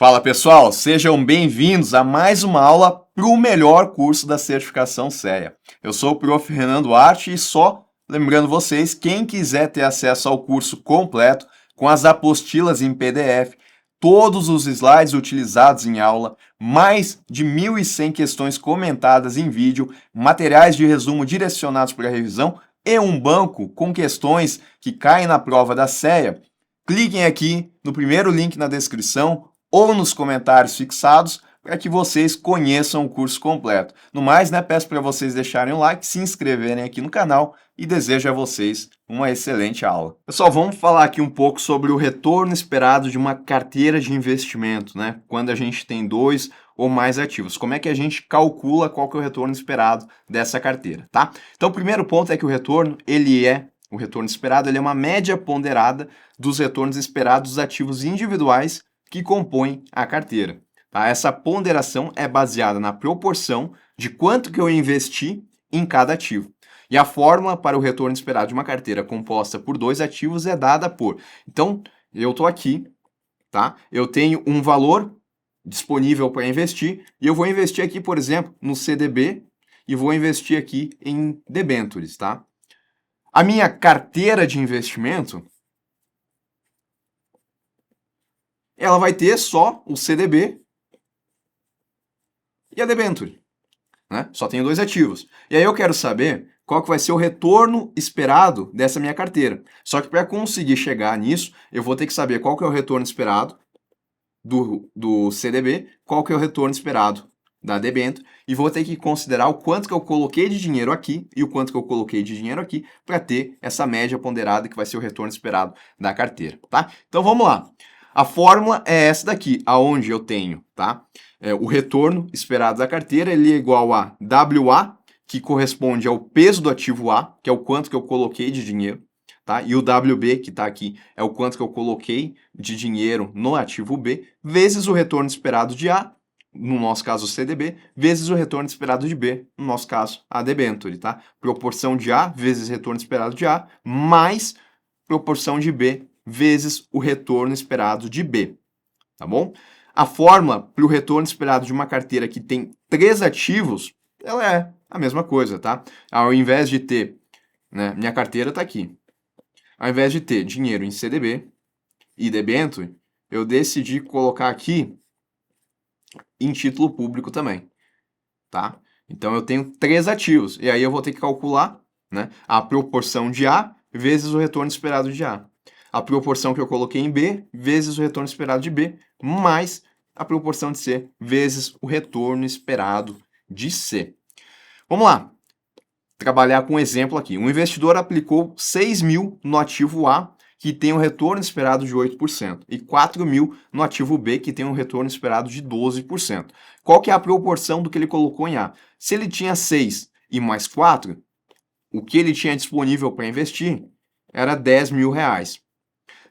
Fala pessoal, sejam bem-vindos a mais uma aula para o melhor curso da certificação CEA. Eu sou o Prof. Renan Duarte e só lembrando vocês, quem quiser ter acesso ao curso completo, com as apostilas em PDF, todos os slides utilizados em aula, mais de 1.100 questões comentadas em vídeo, materiais de resumo direcionados para a revisão e um banco com questões que caem na prova da CEA, cliquem aqui no primeiro link na descrição ou nos comentários fixados para que vocês conheçam o curso completo. No mais, peço para vocês deixarem o like, se inscreverem aqui no canal e desejo a vocês uma excelente aula. Pessoal, vamos falar aqui um pouco sobre o retorno esperado de uma carteira de investimento, quando a gente tem 2 ou mais ativos. Como é que a gente calcula qual que é o retorno esperado dessa carteira, tá? Então, o primeiro ponto é que o retorno esperado é uma média ponderada dos retornos esperados dos ativos individuais que compõem a carteira. Tá? Essa ponderação é baseada na proporção de quanto que eu investi em cada ativo. E a fórmula para o retorno esperado de uma carteira composta por 2 ativos é dada por... Então, eu estou aqui, tá? Eu tenho um valor disponível para investir e eu vou investir aqui, por exemplo, no CDB e vou investir aqui em debêntures, tá? A minha carteira de investimento, ela vai ter só o CDB e a debenture, Só tenho 2 ativos. E aí eu quero saber qual que vai ser o retorno esperado dessa minha carteira. Só que para conseguir chegar nisso, eu vou ter que saber qual que é o retorno esperado do CDB, qual que é o retorno esperado da debenture, e vou ter que considerar o quanto que eu coloquei de dinheiro aqui e o quanto que eu coloquei de dinheiro aqui para ter essa média ponderada que vai ser o retorno esperado da carteira, tá? Então vamos lá. A fórmula é essa daqui, aonde eu tenho, tá? O retorno esperado da carteira, ele é igual a WA, que corresponde ao peso do ativo A, que é o quanto que eu coloquei de dinheiro, tá? E o WB, que está aqui, é o quanto que eu coloquei de dinheiro no ativo B, vezes o retorno esperado de A, no nosso caso o CDB, vezes o retorno esperado de B, no nosso caso a debenture, tá? Proporção de A vezes retorno esperado de A, mais proporção de B vezes o retorno esperado de B, tá bom? A fórmula para o retorno esperado de uma carteira que tem 3 ativos, ela é a mesma coisa, tá? Ao invés de ter, minha carteira está aqui. Ao invés de ter dinheiro em CDB e debenture, eu decidi colocar aqui em título público também, tá? Então eu tenho 3 ativos, e aí eu vou ter que calcular, a proporção de A vezes o retorno esperado de A. A proporção que eu coloquei em B vezes o retorno esperado de B, mais a proporção de C vezes o retorno esperado de C. Vamos lá, trabalhar com um exemplo aqui. Um investidor aplicou 6.000 no ativo A, que tem um retorno esperado de 8%, e 4.000 no ativo B, que tem um retorno esperado de 12%. Qual que é a proporção do que ele colocou em A? Se ele tinha 6 e mais 4, o que ele tinha disponível para investir era R$10.000.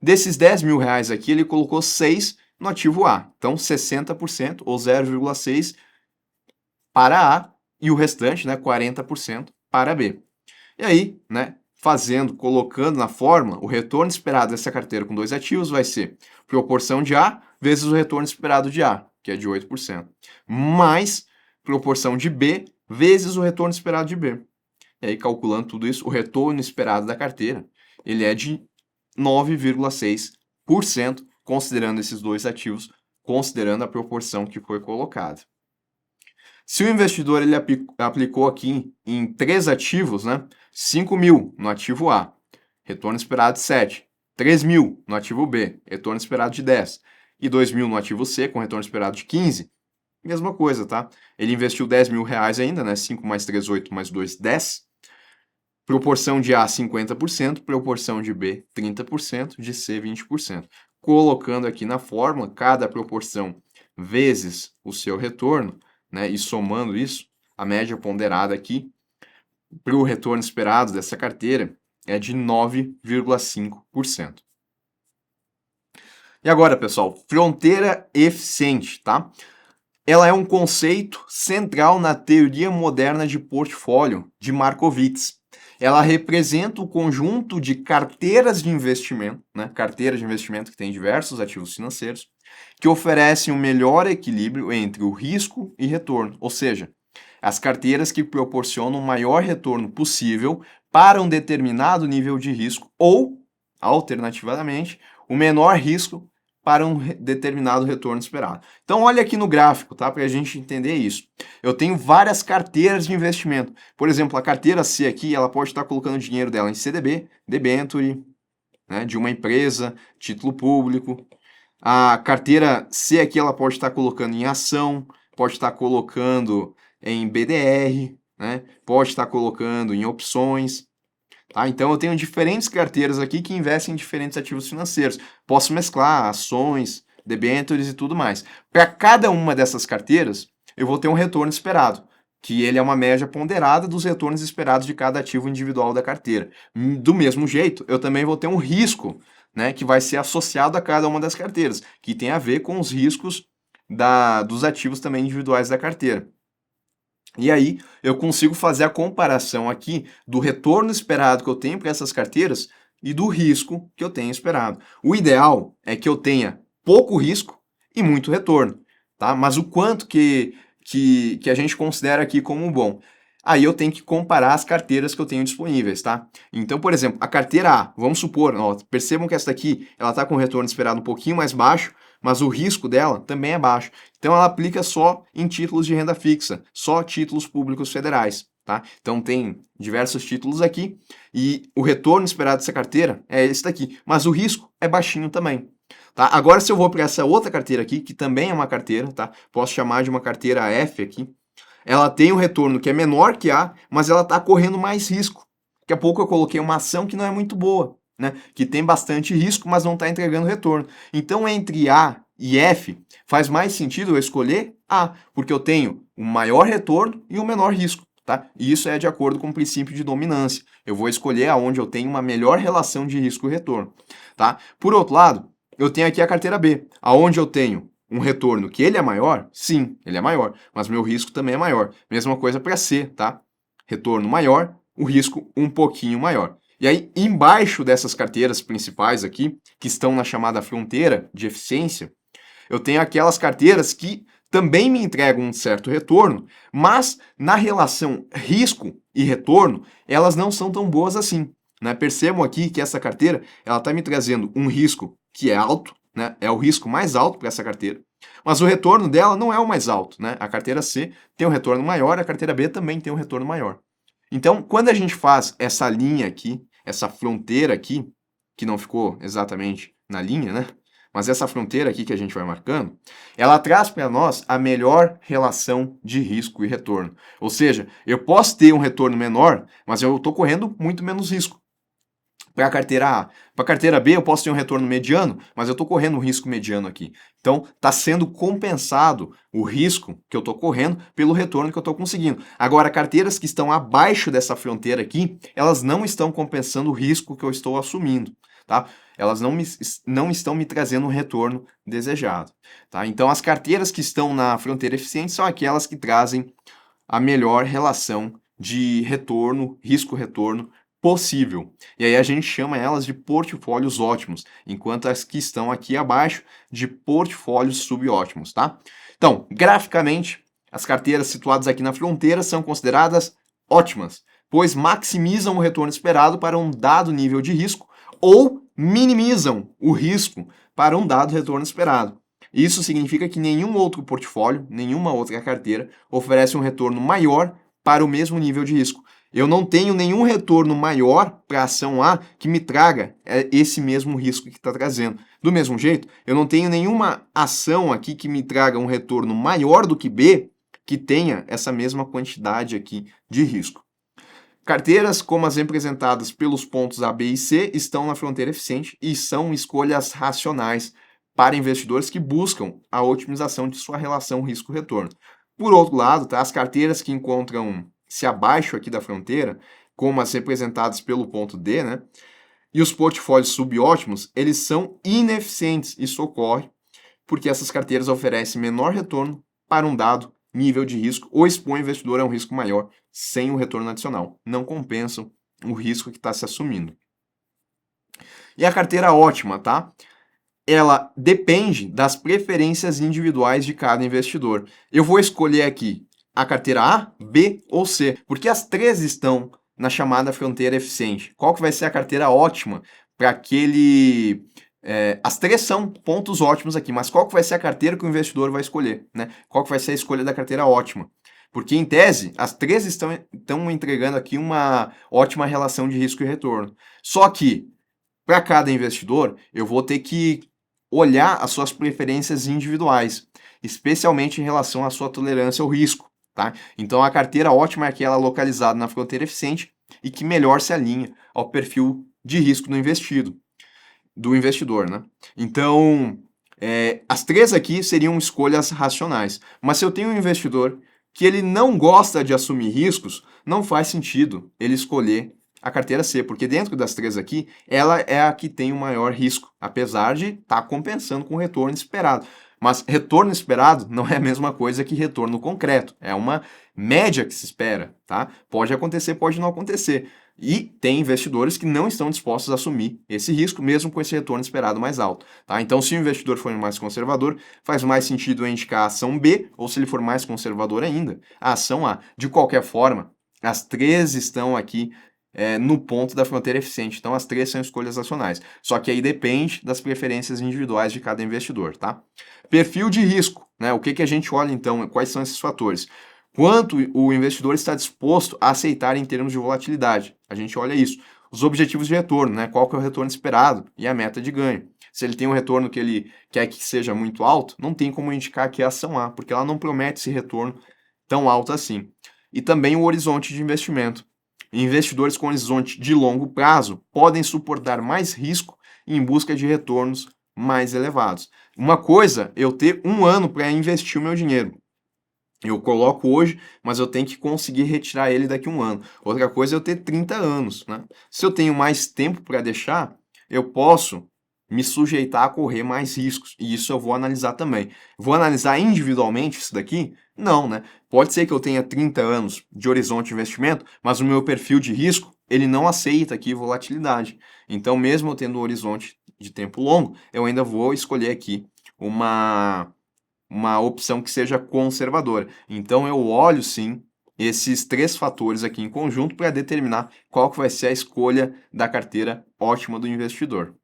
Desses R$10.000 aqui, ele colocou 6 no ativo A. Então, 60% ou 0,6 para A e o restante, 40% para B. E aí, colocando na fórmula, o retorno esperado dessa carteira com 2 ativos vai ser proporção de A vezes o retorno esperado de A, que é de 8%, mais proporção de B vezes o retorno esperado de B. E aí, calculando tudo isso, o retorno esperado da carteira, ele é de 9,6%, considerando esses 2 ativos, considerando a proporção que foi colocada. Se o investidor ele aplicou aqui em 3 ativos, 5.000 no ativo A, retorno esperado de 7, 3.000 no ativo B, retorno esperado de 10, e 2.000 no ativo C, com retorno esperado de 15, mesma coisa, tá? Ele investiu R$10.000 ainda, 5 mais 3, 8, mais 2, 10, proporção de A, 50%, proporção de B, 30%, de C, 20%. Colocando aqui na fórmula, cada proporção vezes o seu retorno, e somando isso, a média ponderada aqui, para o retorno esperado dessa carteira, é de 9,5%. E agora, pessoal, fronteira eficiente, tá? Ela é um conceito central na teoria moderna de portfólio de Markowitz. Ela representa o conjunto de carteiras de investimento, carteiras de investimento que tem diversos ativos financeiros, que oferecem um melhor equilíbrio entre o risco e retorno, ou seja, as carteiras que proporcionam o maior retorno possível para um determinado nível de risco ou, alternativamente, o menor risco para um determinado retorno esperado. Então, olha aqui no gráfico, tá? Para a gente entender isso. Eu tenho várias carteiras de investimento. Por exemplo, a carteira C aqui, ela pode estar colocando o dinheiro dela em CDB, debenture, né, de uma empresa, título público. A carteira C aqui, ela pode estar colocando em ação, pode estar colocando em BDR, né? Pode estar colocando em opções. Tá? Então eu tenho diferentes carteiras aqui que investem em diferentes ativos financeiros. Posso mesclar ações, debêntures e tudo mais. Para cada uma dessas carteiras, eu vou ter um retorno esperado, que ele é uma média ponderada dos retornos esperados de cada ativo individual da carteira. Do mesmo jeito, eu também vou ter um risco, né, que vai ser associado a cada uma das carteiras, que tem a ver com os riscos dos ativos também individuais da carteira. E aí eu consigo fazer a comparação aqui do retorno esperado que eu tenho para essas carteiras e do risco que eu tenho esperado. O ideal é que eu tenha pouco risco e muito retorno, tá? Mas o quanto que a gente considera aqui como bom? Aí eu tenho que comparar as carteiras que eu tenho disponíveis, tá? Então, por exemplo, a carteira A, vamos supor, ó, percebam que essa daqui, ela está com o retorno esperado um pouquinho mais baixo, mas o risco dela também é baixo. Então ela aplica só em títulos de renda fixa, só títulos públicos federais, tá? Então tem diversos títulos aqui e o retorno esperado dessa carteira é esse daqui, mas o risco é baixinho também. Tá? Agora se eu vou para essa outra carteira aqui, que também é uma carteira, tá? Posso chamar de uma carteira F aqui. Ela tem um retorno que é menor que A, mas ela está correndo mais risco. Daqui a pouco eu coloquei uma ação que não é muito boa, né? Que tem bastante risco, mas não está entregando retorno. Então, entre A e F, faz mais sentido eu escolher A, porque eu tenho um maior retorno e um menor risco. Tá? E isso é de acordo com o princípio de dominância. Eu vou escolher aonde eu tenho uma melhor relação de risco e retorno. Tá? Por outro lado, eu tenho aqui a carteira B, aonde eu tenho um retorno que ele é maior? Sim, ele é maior, mas meu risco também é maior. Mesma coisa para C, tá? Retorno maior, o risco um pouquinho maior. E aí, embaixo dessas carteiras principais aqui, que estão na chamada fronteira de eficiência, eu tenho aquelas carteiras que também me entregam um certo retorno, mas na relação risco e retorno, elas não são tão boas assim. Né? Percebam aqui que essa carteira ela está me trazendo um risco que é alto, né? É o risco mais alto para essa carteira, mas o retorno dela não é o mais alto. Né? A carteira C tem um retorno maior, a carteira B também tem um retorno maior. Então, quando a gente faz essa linha aqui, essa fronteira aqui, que não ficou exatamente na linha, né? Mas essa fronteira aqui que a gente vai marcando, ela traz para nós a melhor relação de risco e retorno. Ou seja, eu posso ter um retorno menor, mas eu estou correndo muito menos risco. Para a carteira A. Para a carteira B, eu posso ter um retorno mediano, mas eu estou correndo um risco mediano aqui. Então, está sendo compensado o risco que eu estou correndo pelo retorno que eu estou conseguindo. Agora, carteiras que estão abaixo dessa fronteira aqui, elas não estão compensando o risco que eu estou assumindo. Tá? Elas não estão me trazendo um retorno desejado. Tá? Então, as carteiras que estão na fronteira eficiente são aquelas que trazem a melhor relação de retorno, risco-retorno possível. E aí a gente chama elas de portfólios ótimos, enquanto as que estão aqui abaixo de portfólios subótimos, tá? Então, graficamente, as carteiras situadas aqui na fronteira são consideradas ótimas, pois maximizam o retorno esperado para um dado nível de risco ou minimizam o risco para um dado retorno esperado. Isso significa que nenhum outro portfólio, nenhuma outra carteira oferece um retorno maior para o mesmo nível de risco. Eu não tenho nenhum retorno maior para a ação A que me traga esse mesmo risco que está trazendo. Do mesmo jeito, eu não tenho nenhuma ação aqui que me traga um retorno maior do que B que tenha essa mesma quantidade aqui de risco. Carteiras como as representadas pelos pontos A, B e C estão na fronteira eficiente e são escolhas racionais para investidores que buscam a otimização de sua relação risco-retorno. Por outro lado, tá, as carteiras que encontram-se abaixo aqui da fronteira, como as representadas pelo ponto D, né, e os portfólios subótimos, eles são ineficientes. Isso ocorre porque essas carteiras oferecem menor retorno para um dado nível de risco ou expõem o investidor a um risco maior sem o retorno adicional. Não compensam o risco que está se assumindo. E a carteira ótima, tá? ela depende das preferências individuais de cada investidor. Eu vou escolher aqui a carteira A, B ou C, porque as três estão na chamada fronteira eficiente. Qual que vai ser a carteira ótima para aquele... as três são pontos ótimos aqui, mas qual que vai ser a carteira que o investidor vai escolher, né? Qual que vai ser a escolha da carteira ótima? Porque, em tese, as três estão entregando aqui uma ótima relação de risco e retorno. Só que, para cada investidor, eu vou ter que olhar as suas preferências individuais, especialmente em relação à sua tolerância ao risco, tá? Então a carteira ótima é aquela localizada na fronteira eficiente e que melhor se alinha ao perfil de risco do investidor, né? Então, as três aqui seriam escolhas racionais. Mas se eu tenho um investidor que ele não gosta de assumir riscos, não faz sentido ele escolher a carteira C, porque dentro das três aqui, ela é a que tem o maior risco, apesar de estar compensando com o retorno esperado. Mas retorno esperado não é a mesma coisa que retorno concreto, é uma média que se espera, tá? Pode acontecer, pode não acontecer. E tem investidores que não estão dispostos a assumir esse risco, mesmo com esse retorno esperado mais alto, tá? Então, se o investidor for mais conservador, faz mais sentido eu indicar a ação B, ou se ele for mais conservador ainda, a ação A. De qualquer forma, as três estão aqui no ponto da fronteira eficiente. Então, as três são escolhas racionais. Só que aí depende das preferências individuais de cada investidor, tá? Perfil de risco, né? O que a gente olha, então? Quais são esses fatores? Quanto o investidor está disposto a aceitar em termos de volatilidade. A gente olha isso. Os objetivos de retorno, né? Qual que é o retorno esperado e a meta de ganho. Se ele tem um retorno que ele quer que seja muito alto, não tem como indicar que é a ação A, porque ela não promete esse retorno tão alto assim. E também o horizonte de investimento. Investidores com horizonte de longo prazo podem suportar mais risco em busca de retornos mais elevados. Uma coisa é eu ter um ano para investir o meu dinheiro. Eu coloco hoje, mas eu tenho que conseguir retirar ele daqui a um ano. Outra coisa é eu ter 30 anos, né? Se eu tenho mais tempo para deixar, eu posso me sujeitar a correr mais riscos. E isso eu vou analisar também. Vou analisar individualmente isso daqui? Não, né? Pode ser que eu tenha 30 anos de horizonte de investimento, mas o meu perfil de risco, ele não aceita aqui volatilidade. Então, mesmo eu tendo um horizonte de tempo longo, eu ainda vou escolher aqui uma opção que seja conservadora. Então eu olho sim esses três fatores aqui em conjunto para determinar qual que vai ser a escolha da carteira ótima do investidor.